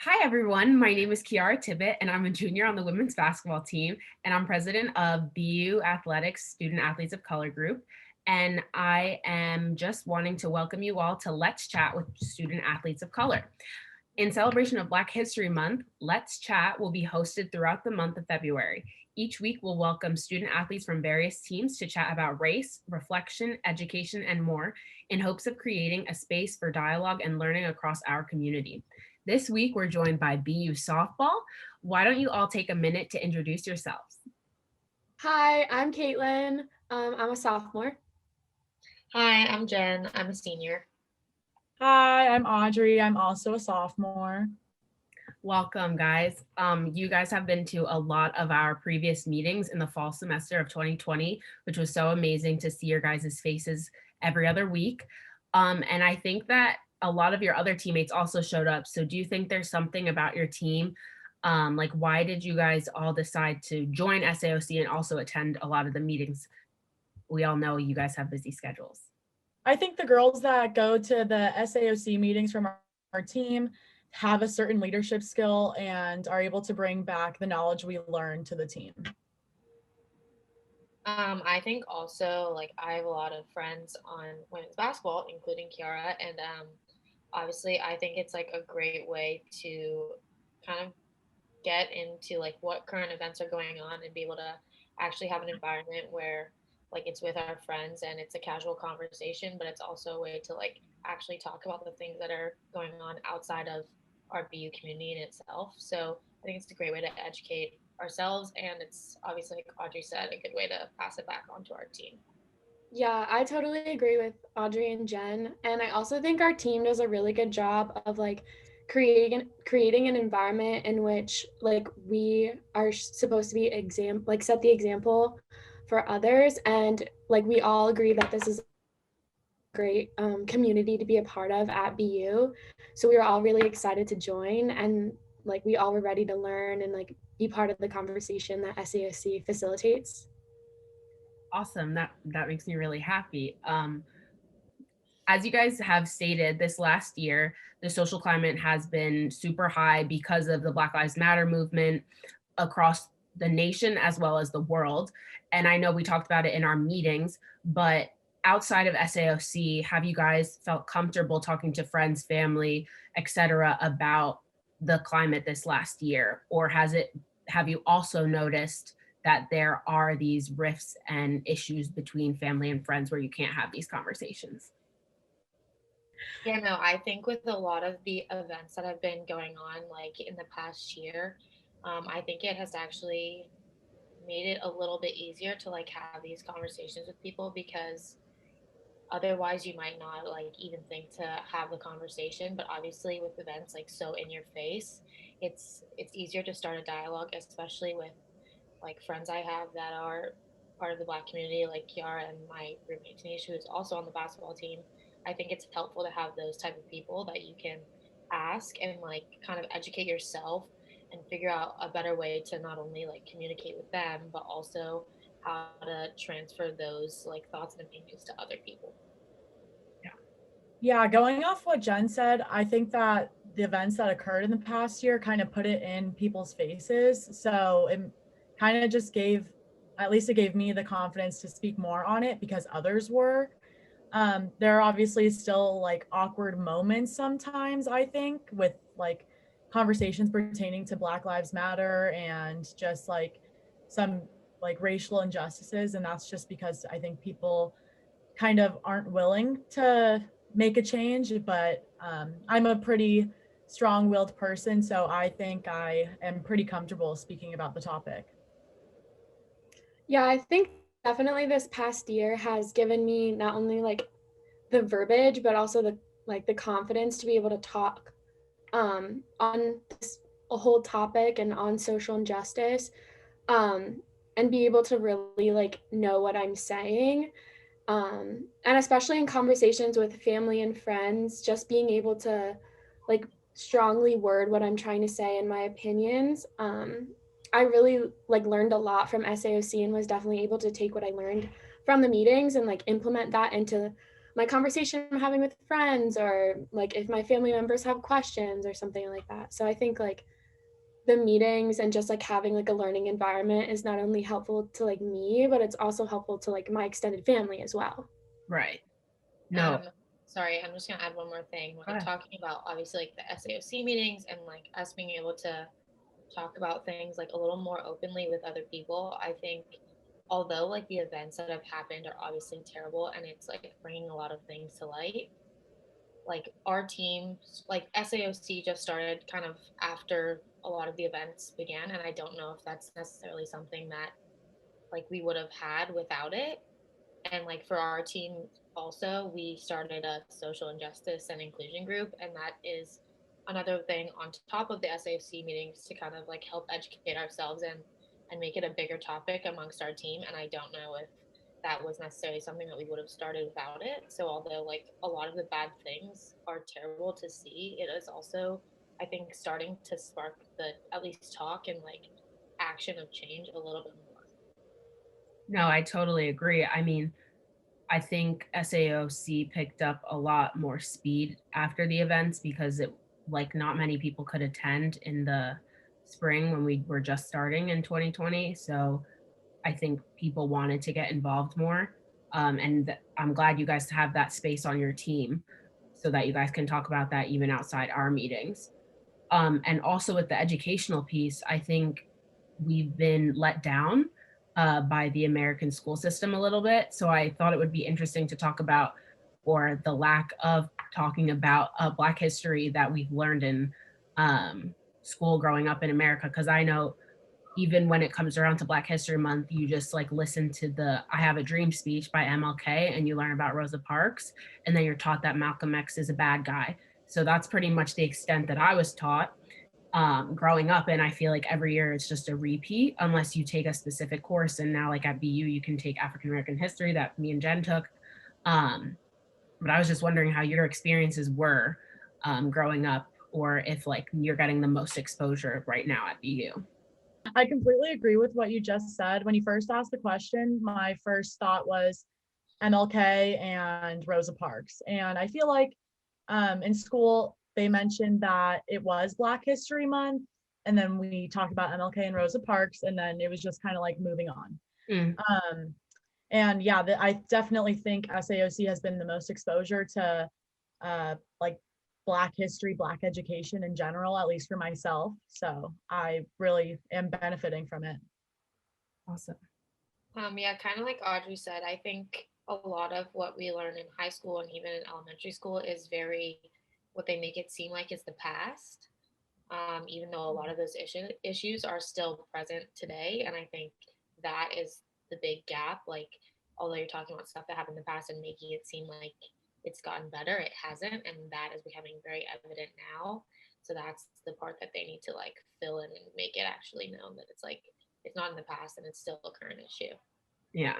Hi, everyone. My name is Kiara Tibbet, and I'm a junior on the women's basketball team, and I'm president of BU Athletics Student Athletes of Color Group. And I am just wanting to welcome you all to Let's Chat with Student Athletes of Color. In celebration of Black History Month, Let's Chat will be hosted throughout the month of February. Each week, we'll welcome student athletes from various teams to chat about race, reflection, education, and more in hopes of creating a space for dialogue and learning across our community. This week, we're joined by BU Softball. Why don't you all take a minute to introduce yourselves? Hi, I'm Caitlin. I'm a sophomore. Hi, I'm Jen. I'm a senior. Hi, I'm Audrey. I'm also a sophomore. Welcome, guys. You guys have been to a lot of our previous meetings in the fall semester of 2020, which was so amazing to see your guys' faces every other week. And I think that a lot of your other teammates also showed up. So do you think there's something about your team? Like, why did you guys all decide to join SAOC and also attend a lot of the meetings? We all know you guys have busy schedules. I think the girls that go to the SAOC meetings from our team have a certain leadership skill and are able to bring back the knowledge we learned to the team. I think also like I have a lot of friends on women's basketball, including Kiara, and obviously I think it's like a great way to kind of get into like what current events are going on and be able to actually have an environment where like it's with our friends and it's a casual conversation, but it's also a way to like actually talk about the things that are going on outside of our BU community in itself. So I think it's a great way to educate ourselves, and it's obviously, like Audrey said, a good way to pass it back onto our team. Yeah, I totally agree with Audrey and Jen. And I also think our team does a really good job of like creating an environment in which like we are supposed to be set the example for others. And like we all agree that this is a great community to be a part of at BU. So we were all really excited to join, and like we all were ready to learn and like be part of the conversation that SAOC facilitates. Awesome. That makes me really happy. As you guys have stated, this last year, the social climate has been super high because of the Black Lives Matter movement across the nation as well as the world. And I know we talked about it in our meetings, but outside of SAOC, have you guys felt comfortable talking to friends, family, etc., about the climate this last year? Or have you also noticed that there are these rifts and issues between family and friends where you can't have these conversations? Yeah, no, I think with a lot of the events that have been going on, like in the past year, I think it has actually made it a little bit easier to like have these conversations with people because otherwise you might not like even think to have the conversation, but obviously with events like so in your face, it's easier to start a dialogue, especially with like friends I have that are part of the Black community, like Kiara and my roommate Tanisha, who's also on the basketball team. I think it's helpful to have those type of people that you can ask and like kind of educate yourself and figure out a better way to not only like communicate with them, but also how to transfer those like thoughts and opinions to other people. Yeah, going off what Jen said, I think that the events that occurred in the past year kind of put it in people's faces. So it kind of just gave, at least it gave me the confidence to speak more on it because others were. There are obviously still like awkward moments sometimes, I think, with like conversations pertaining to Black Lives Matter and just like some like racial injustices. And that's just because I think people kind of aren't willing to make a change. But I'm a pretty strong willed person. So I think I am pretty comfortable speaking about the topic. Yeah, I think definitely this past year has given me not only like the verbiage, but also the confidence to be able to talk on this a whole topic and on social injustice, and be able to really like know what I'm saying. And especially in conversations with family and friends, just being able to like strongly word what I'm trying to say and my opinions. I really like learned a lot from SAOC and was definitely able to take what I learned from the meetings and like implement that into my conversation I'm having with friends, or like if my family members have questions or something like that. So I think like the meetings and just like having like a learning environment is not only helpful to like me, but it's also helpful to like my extended family as well. Right. No. Sorry, I'm just gonna add one more thing. When talking about obviously like the SAOC meetings and like us being able to talk about things like a little more openly with other people, I think although like the events that have happened are obviously terrible and it's like bringing a lot of things to light, like our team, like SAOC just started kind of after a lot of the events began, and I don't know if that's necessarily something that like we would have had without it. And like for our team also, we started a social injustice and inclusion group, and that is another thing on top of the SAFC meetings to kind of like help educate ourselves and make it a bigger topic amongst our team. And I don't know if that was necessarily something that we would have started without it. So although like a lot of the bad things are terrible to see, it is also, I think, starting to spark the at least talk and like action of change a little bit more. No, I totally agree. I mean, I think SAOC picked up a lot more speed after the events because it like not many people could attend in the spring when we were just starting in 2020. So I think people wanted to get involved more. I'm glad you guys have that space on your team so that you guys can talk about that even outside our meetings. And also with the educational piece, I think we've been let down by the American school system a little bit. So I thought it would be interesting to talk about, or the lack of talking about Black history that we've learned in school growing up in America. Because I know even when it comes around to Black History Month, you just like listen to the I Have a Dream speech by MLK and you learn about Rosa Parks, and then you're taught that Malcolm X is a bad guy. So that's pretty much the extent that I was taught growing up. And I feel like every year it's just a repeat unless you take a specific course. And now, like at BU, you can take African American history that me and Jen took. But I was just wondering how your experiences were growing up, or if like you're getting the most exposure right now at BU. I completely agree with what you just said. When you first asked the question, my first thought was MLK and Rosa Parks. And I feel like in school, they mentioned that it was Black History Month. And then we talked about MLK and Rosa Parks, and then it was just kind of like moving on. And yeah, I definitely think SAOC has been the most exposure to like Black history, Black education in general, at least for myself. So I really am benefiting from it. Awesome. Yeah, kind of like Audrey said, I think a lot of what we learn in high school and even in elementary school is very what they make it seem like is the past, even though a lot of those issues are still present today. And I think that is the big gap. Like, although you're talking about stuff that happened in the past and making it seem like it's gotten better, it hasn't, and that is becoming very evident now. So that's the part that they need to like fill in and make it actually known that it's like it's not in the past and it's still a current issue. Yeah,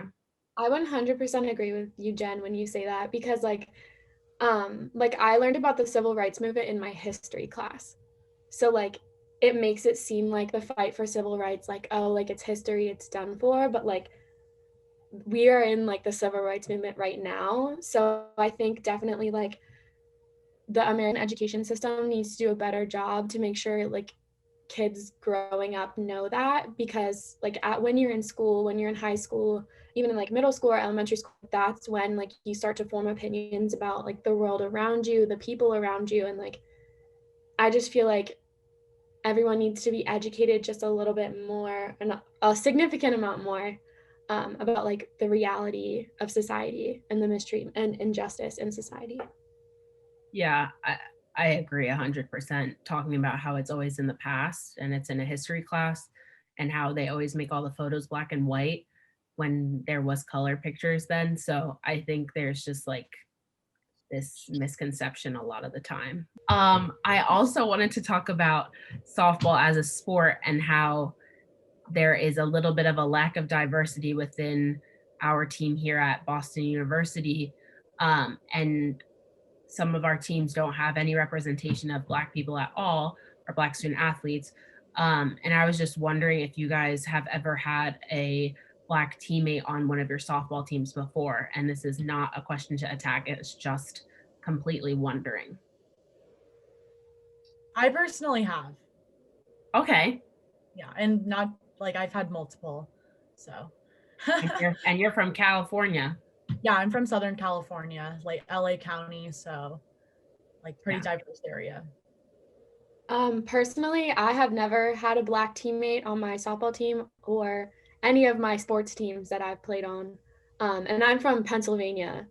I 100% agree with you, Jen, when you say that, because like I learned about the civil rights movement in my history class. So like it makes it seem like the fight for civil rights, like, oh, like it's history, it's done for, but like we are in like the civil rights movement right now. So I think definitely like the American education system needs to do a better job to make sure like kids growing up know that, because like when you're in school, when you're in high school, even in like middle school or elementary school, that's when like you start to form opinions about like the world around you, the people around you. And like I just feel like everyone needs to be educated just a little bit more, and a significant amount more, about like the reality of society and the mistreatment and injustice in society. Yeah, I agree 100%. Talking about how it's always in the past and it's in a history class, and how they always make all the photos black and white when there was color pictures then. So I think there's just like this misconception a lot of the time. I also wanted to talk about softball as a sport and how there is a little bit of a lack of diversity within our team here at Boston University. And some of our teams don't have any representation of Black people at all, or Black student athletes. And I was just wondering if you guys have ever had a Black teammate on one of your softball teams before? And this is not a question to attack, it's just completely wondering. I personally have. Okay. Yeah, and not like I've had multiple. So And you're from California. yeah, I'm from Southern California, like LA County, so like pretty diverse area. Personally, I have never had a Black teammate on my softball team or any of my sports teams that I've played on. And I'm from Pennsylvania.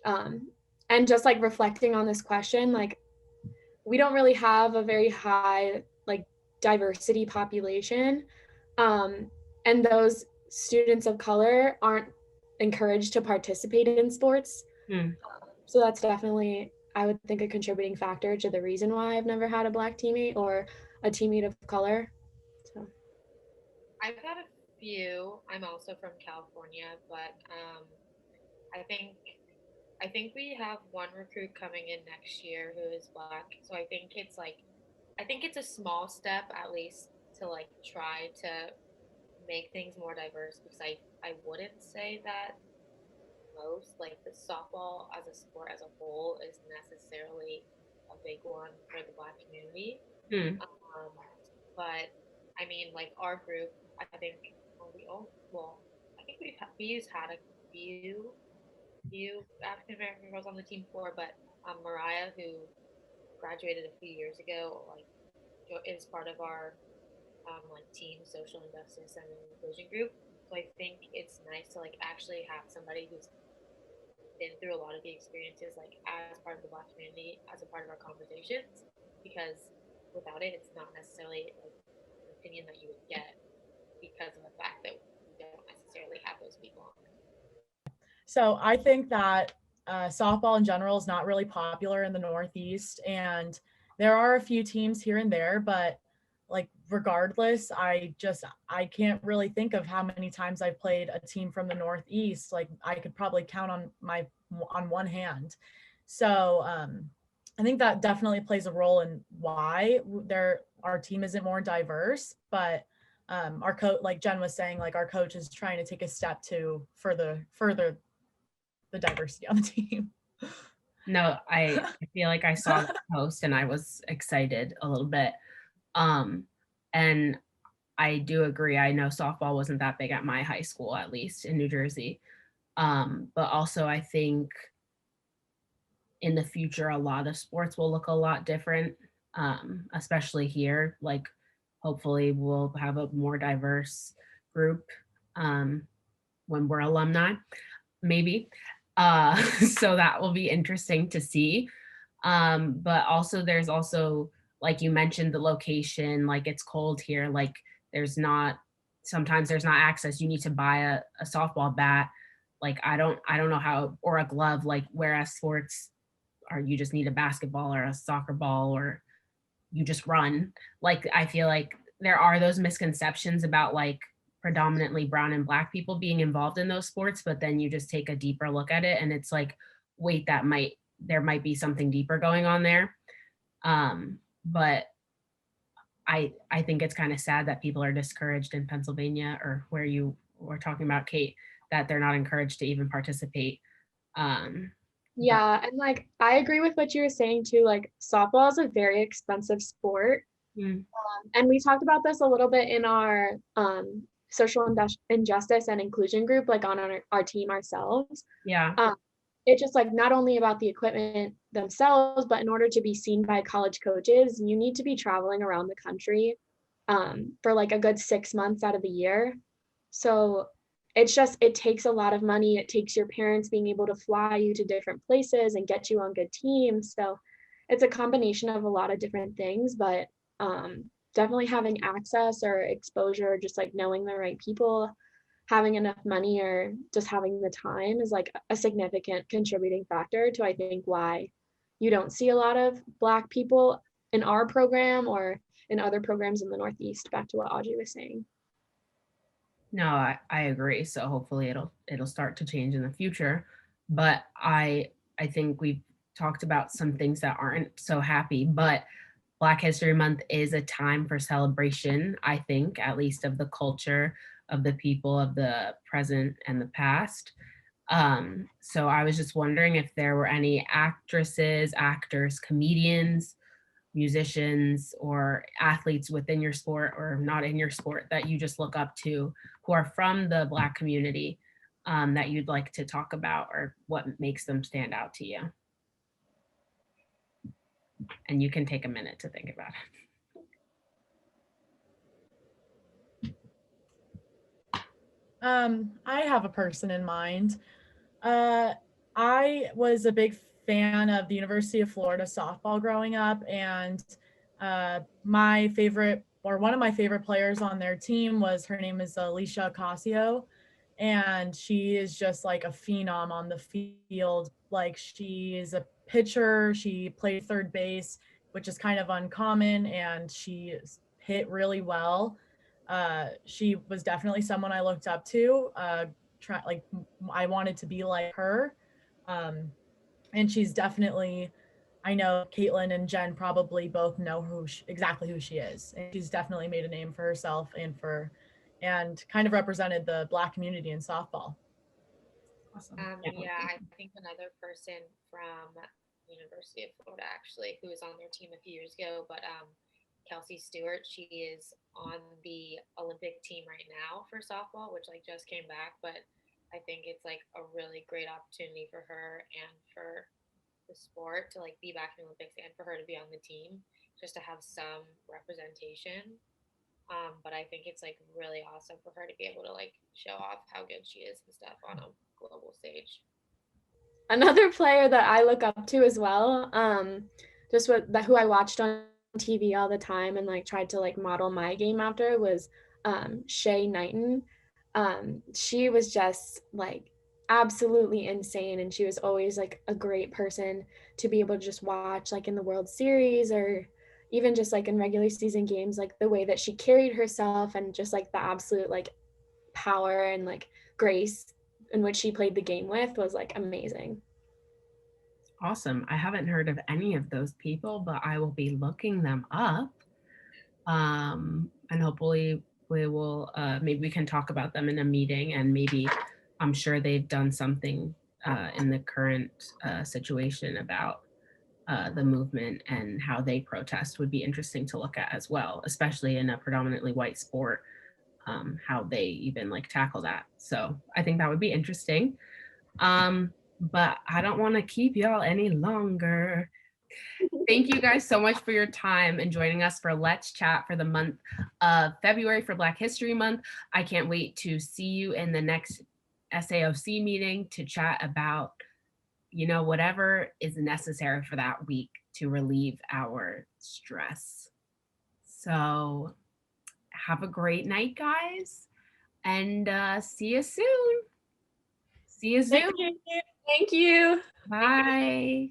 And just like reflecting on this question, like we don't really have a very high like diversity population. And those students of color aren't encouraged to participate in sports. So that's definitely, I would think, a contributing factor to the reason why I've never had a Black teammate or a teammate of color. So I've had a few. I'm also from California, but I think we have one recruit coming in next year who is Black. So I think it's a small step at least to like try to make things more diverse, because I wouldn't say that most like the softball as a sport as a whole is necessarily a big one for the Black community. But I mean, like our group, I think I think we've had a few African American girls on the team before, but Mariah, who graduated a few years ago, like is part of our like team social injustice and inclusion group. So I think it's nice to like actually have somebody who's been through a lot of the experiences like as part of the Black community as a part of our conversations, because without it, it's not necessarily like an opinion that you would get because of the fact that we don't necessarily have those people on. So I think that softball in general is not really popular in the Northeast, and there are a few teams here and there, but like regardless, I can't really think of how many times I've played a team from the Northeast. Like I could probably count on one hand. So I think that definitely plays a role in why our team isn't more diverse, but our coach, like Jen was saying, like our coach is trying to take a step to further the diversity on the team. No, I feel like I saw the post and I was excited a little bit. And I do agree. I know softball wasn't that big at my high school, at least in New Jersey. But also I think in the future, a lot of sports will look a lot different, especially here. Like hopefully we'll have a more diverse group when we're alumni, maybe. So that will be interesting to see. But also there's also, like you mentioned, the location, like it's cold here, like sometimes there's not access. You need to buy a softball bat. Like I don't know how, or a glove, like whereas sports are, you just need a basketball or a soccer ball, or you just run. Like I feel like there are those misconceptions about like predominantly brown and Black people being involved in those sports, but then you just take a deeper look at it and it's like, wait, there might be something deeper going on there. But I think it's kind of sad that people are discouraged in Pennsylvania, or where you were talking about, Kate, that they're not encouraged to even participate. Yeah, and like I agree with what you were saying too. Like softball is a very expensive sport. And we talked about this a little bit in our social injustice and inclusion group, like on our team ourselves. Yeah. It's just like not only about the equipment themselves, but in order to be seen by college coaches, you need to be traveling around the country for like a good 6 months out of the year. So it takes a lot of money. It takes your parents being able to fly you to different places and get you on good teams. So it's a combination of a lot of different things, but definitely having access or exposure, just like knowing the right people, having enough money, or just having the time is like a significant contributing factor to, I think, why you don't see a lot of Black people in our program or in other programs in the Northeast, back to what Audrey was saying. No, I agree. So hopefully it'll start to change in the future. But I think we've talked about some things that aren't so happy, but Black History Month is a time for celebration, I think, at least of the culture of the people of the present and the past. So I was just wondering if there were any actresses, actors, comedians, musicians, or athletes within your sport or not in your sport that you just look up to who are from the Black community, that you'd like to talk about, or what makes them stand out to you. And you can take a minute to think about it. I have a person in mind. I was a big fan of the University of Florida softball growing up, and my favorite, or one of my favorite players on their team was, her name is Alicia Ocasio, and she is just like a phenom on the field. Like, she is a pitcher, she played third base, which is kind of uncommon, and she hit really well. She was definitely someone I looked up to. I wanted to be like her. And she's definitely, I know Caitlin and Jen probably both know exactly who she is. And she's definitely made a name for herself and kind of represented the Black community in softball. Awesome. Yeah, I think another person from University of Florida, actually, who was on their team a few years ago, but Kelsey Stewart, she is on the Olympic team right now for softball, which like just came back, but I think it's like a really great opportunity for her and for the sport to like be back in the Olympics and for her to be on the team, just to have some representation. But I think it's like really awesome for her to be able to like show off how good she is and stuff on a global stage. Another player that I look up to as well, who I watched on TV all the time and like tried to like model my game after, was Shea Nighting. She was just like absolutely insane, and she was always like a great person to be able to just watch, like in the World Series or even just like in regular season games. Like the way that she carried herself and just like the absolute like power and like grace in which she played the game with was like amazing. Awesome. I haven't heard of any of those people, but I will be looking them up. And hopefully we will, maybe we can talk about them in a meeting, and maybe I'm sure they've done something in the current situation about the movement and how they protest. Would be interesting to look at as well, especially in a predominantly white sport, how they even like tackle that. So I think that would be interesting. But I don't want to keep y'all any longer. Thank you guys so much for your time and joining us for Let's Chat for the month of February for Black History Month. I can't wait to see you in the next SAOC meeting to chat about, you know, whatever is necessary for that week to relieve our stress. So have a great night, guys, and see you soon. See you soon. Thank you. Bye.